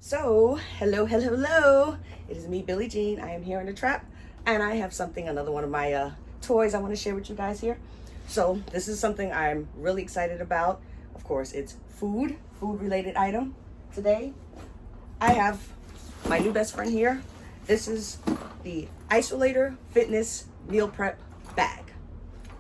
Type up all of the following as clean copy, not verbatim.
So, hello. It is me, Billie Jean. I am here in the trap, and I have another one of my toys I want to share with you guys here. So, this is something I'm really excited about. Of course, it's food-related item. Today, I have my new best friend here. This is the Isolator Fitness Meal Prep Bag.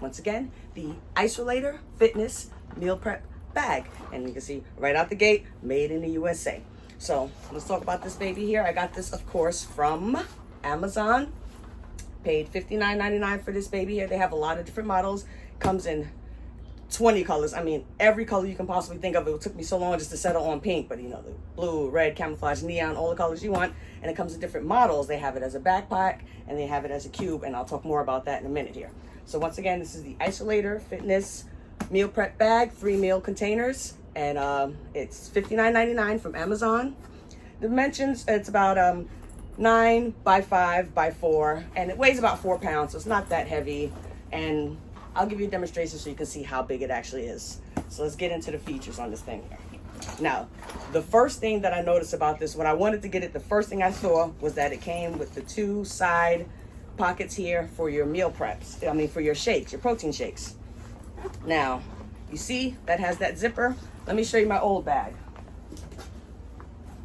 Once again, the Isolator Fitness Meal Prep Bag. And you can see right out the gate, made in the USA. So let's talk about this baby here. I got this, of course, from Amazon. Paid $59.99 for this baby here. They have a lot of different models. Comes in 20 colors. I mean, every color you can possibly think of. It took me so long just to settle on pink, but you know, the blue, red, camouflage, neon, all the colors you want. And it comes in different models. They have it as a backpack and they have it as a cube, and I'll talk more about that in a minute here. So once again, this is the Isolator Fitness Meal Prep Bag, 3 meal containers. And it's $59.99 from Amazon. Dimensions, it's about 9 by 5 by 4, and it weighs about 4 pounds, so it's not that heavy. And I'll give you a demonstration so you can see how big it actually is. So let's get into the features on this thing here. Now, the first thing that I noticed about this, when I wanted to get it, the first thing I saw was that it came with the 2 side pockets here for your meal preps. I mean, for your shakes, your protein shakes. Now, you see that has that zipper. Let me show you my old bag.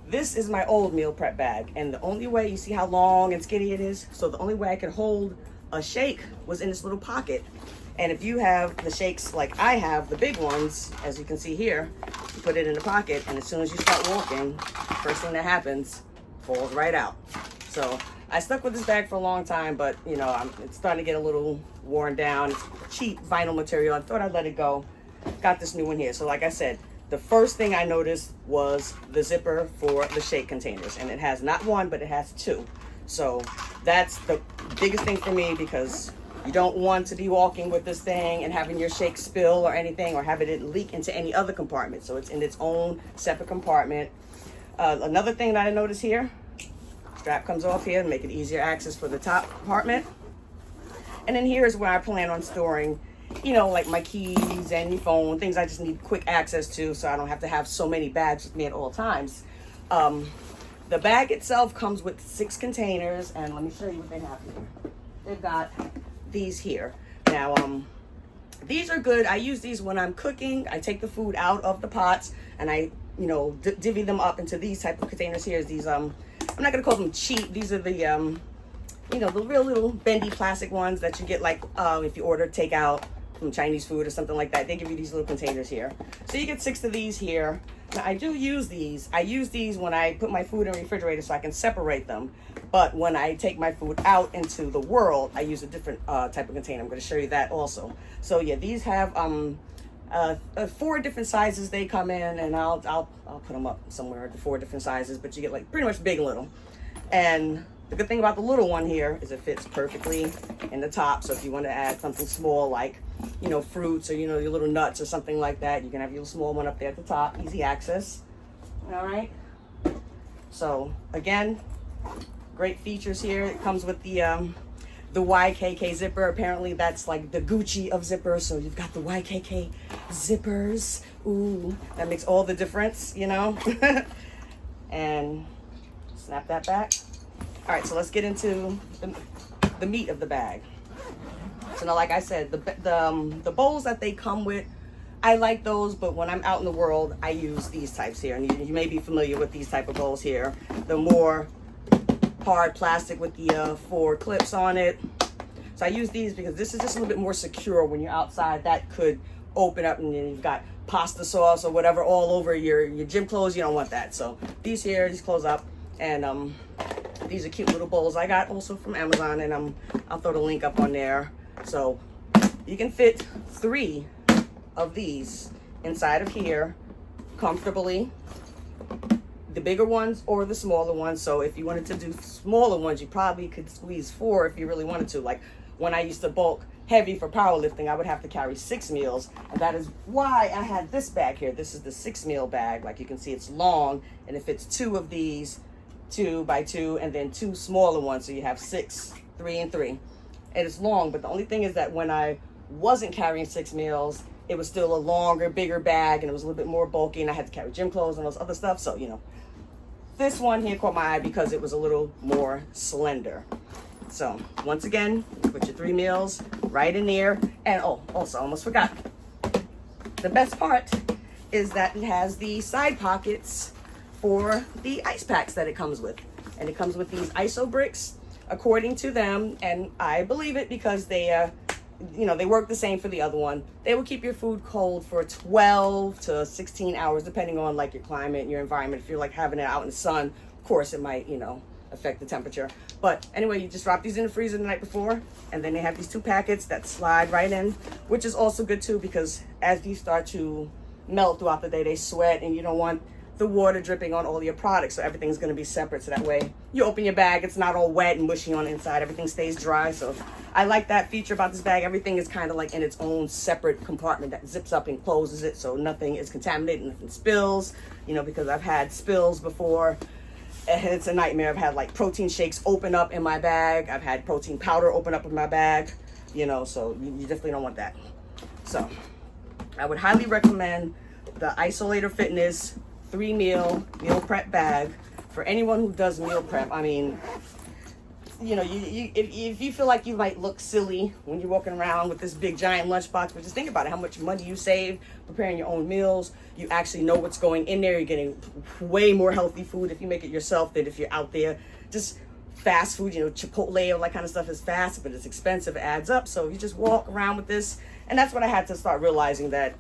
This is my old meal prep bag, and the only way, you see how long and skinny it is? So the only way I could hold a shake was in this little pocket. And if you have the shakes like I have, the big ones, as you can see here, you put it in the pocket, and as soon as you start walking, first thing that happens, falls right out. So I stuck with this bag for a long time, but you know, it's starting to get a little worn down. It's cheap vinyl material. I thought I'd let it go. Got this new one here. So like I said, the first thing I noticed was the zipper for the shake containers, and it has not 1, but it has 2. So that's the biggest thing for me, because you don't want to be walking with this thing and having your shake spill or anything, or having it leak into any other compartment. So it's in its own separate compartment. Another thing that I noticed here, strap comes off here to make it easier access for the top compartment. And then here is where I plan on storing, you know, like my keys and your phone, things I just need quick access to, so I don't have to have so many bags with me at all times. The bag itself comes with 6 containers, and let me show you what they have here. They've got these here. Now, these are good. I use these when I'm cooking. I take the food out of the pots, and I, you know, divvy them up into these type of containers here. These, I'm not gonna call them cheap. These are the, you know, the real little bendy plastic ones that you get, like, if you order takeout from Chinese food or something like that. They give you these little containers here. So you get 6 of these here. Now, I do use these. I use these when I put my food in the refrigerator so I can separate them. But when I take my food out into the world, I use a different type of container. I'm going to show you that also. So yeah, these have 4 different sizes they come in, and I'll put them up somewhere, the 4 different sizes, but you get like pretty much big and little. And the good thing about the little one here is it fits perfectly in the top. So if you want to add something small, like, you know, fruits or, you know, your little nuts or something like that, you can have your small one up there at the top, easy access. All right. So again, great features here. It comes with the YKK zipper. Apparently that's like the Gucci of zippers. So you've got the YKK zippers. Ooh, that makes all the difference, you know. And snap that back. All right, so let's get into the meat of the bag. So now, like I said, the bowls that they come with, I like those, but when I'm out in the world, I use these types here. And you may be familiar with these type of bowls here. The more hard plastic with the 4 clips on it. So I use these because this is just a little bit more secure when you're outside. That could open up and then you've got pasta sauce or whatever all over your gym clothes. You don't want that. So these here, these close up, and these are cute little bowls I got also from Amazon, and I'll throw the link up on there. So you can fit 3 of these inside of here comfortably, the bigger ones or the smaller ones. So if you wanted to do smaller ones, you probably could squeeze 4 if you really wanted to. Like when I used to bulk heavy for powerlifting, I would have to carry 6 meals, and that is why I had this bag here. This is the 6 meal bag. Like you can see, it's long, and it fits 2 of these 2 by 2, and then 2 smaller ones, so you have 6, 3 and 3. And it's long, but the only thing is that when I wasn't carrying 6 meals, it was still a longer, bigger bag, and it was a little bit more bulky, and I had to carry gym clothes and those other stuff. So, you know, This one here caught my eye because it was a little more slender. So once again, put your 3 meals right in there. And oh, also almost forgot. The best part is that it has the side pockets for the ice packs that it comes with. And it comes with these ISO bricks, according to them, and I believe it because they, they work the same for the other one. They will keep your food cold for 12 to 16 hours, depending on like your climate and your environment. If you're like having it out in the sun, of course it might, affect the temperature. But anyway, you just drop these in the freezer the night before, and then they have these 2 packets that slide right in, which is also good too, because as these start to melt throughout the day, they sweat, and you don't want the water dripping on all your products, so everything's going to be separate, so that way you open your bag, it's not all wet and mushy on the inside, everything stays dry. So I like that feature about this bag. Everything is kind of like in its own separate compartment that zips up and closes it, so nothing is contaminated, nothing spills, because I've had spills before and it's a nightmare. I've had like protein shakes open up in my bag, I've had protein powder open up in my bag, so you definitely don't want that. So I would highly recommend the Isolator Fitness 3 meal prep bag for anyone who does meal prep. I mean, if you feel like you might look silly when you're walking around with this big giant lunchbox, but just think about it, how much money you save preparing your own meals. You actually know what's going in there. You're getting way more healthy food if you make it yourself than if you're out there just fast food. Chipotle, all that kind of stuff is fast, but it's expensive, it adds up. So you just walk around with this, and that's when I had to start realizing that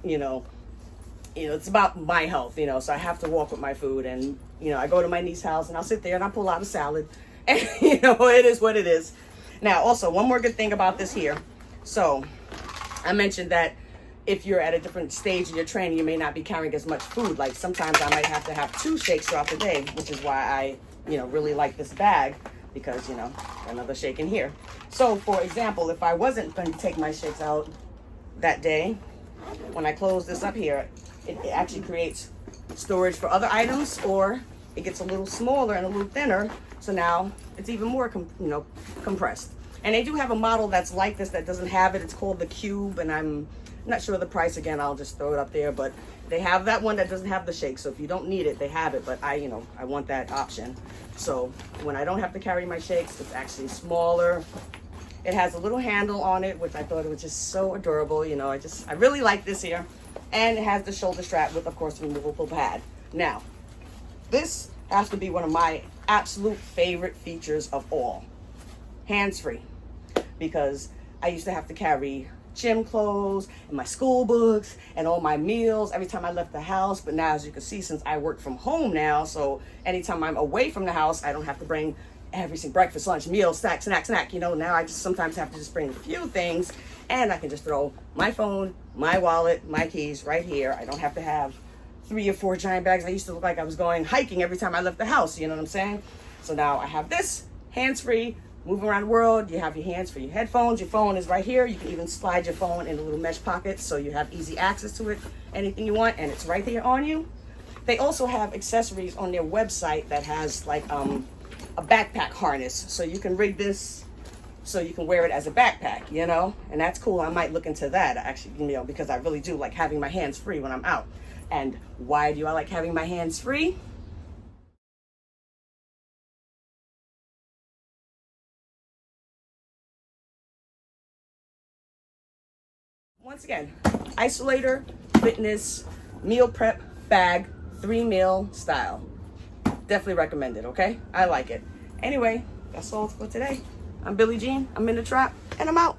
it's about my health, so I have to walk with my food. And I go to my niece's house and I'll sit there and I'll pull out a salad, and it is what it is. Now also, one more good thing about this here. So I mentioned that if you're at a different stage in your training, you may not be carrying as much food. Like sometimes I might have to have 2 shakes throughout the day, which is why I really like this bag, because another shake in here. So for example, if I wasn't going to take my shakes out that day, when I close this up here, it actually creates storage for other items, or it gets a little smaller and a little thinner. So now it's even more, compressed. And they do have a model that's like this that doesn't have it. It's called the Cube, and I'm not sure the price. Again, I'll just throw it up there. But they have that one that doesn't have the shake. So if you don't need it, they have it. But I want that option. So when I don't have to carry my shakes, it's actually smaller. It has a little handle on it, which I thought it was just so adorable. I really like this here. And it has the shoulder strap with, of course, removable pad. Now, this has to be one of my absolute favorite features of all. Hands-free. Because I used to have to carry gym clothes and my school books and all my meals every time I left the house. But now, as you can see, since I work from home now, so anytime I'm away from the house, I don't have to bring everything, breakfast, lunch, meal, snack. Now I just sometimes have to just bring a few things, and I can just throw my phone, my wallet, my keys right here. I don't have to have 3 or 4 giant bags. I used to look like I was going hiking every time I left the house, you know what I'm saying? So now I have this, hands-free, moving around the world. You have your hands for your headphones. Your phone is right here. You can even slide your phone in a little mesh pocket, so you have easy access to it, anything you want, and it's right there on you. They also have accessories on their website that has like a backpack harness, so you can rig this so you can wear it as a backpack, and that's cool. I might look into that actually, because I really do like having my hands free when I'm out. And why do I like having my hands free? Once again, Isolator Fitness Meal Prep Bag 3 meal style. Definitely recommend it, okay? I like it. Anyway, that's all for today. I'm Billie Jean. I'm in the trap, and I'm out.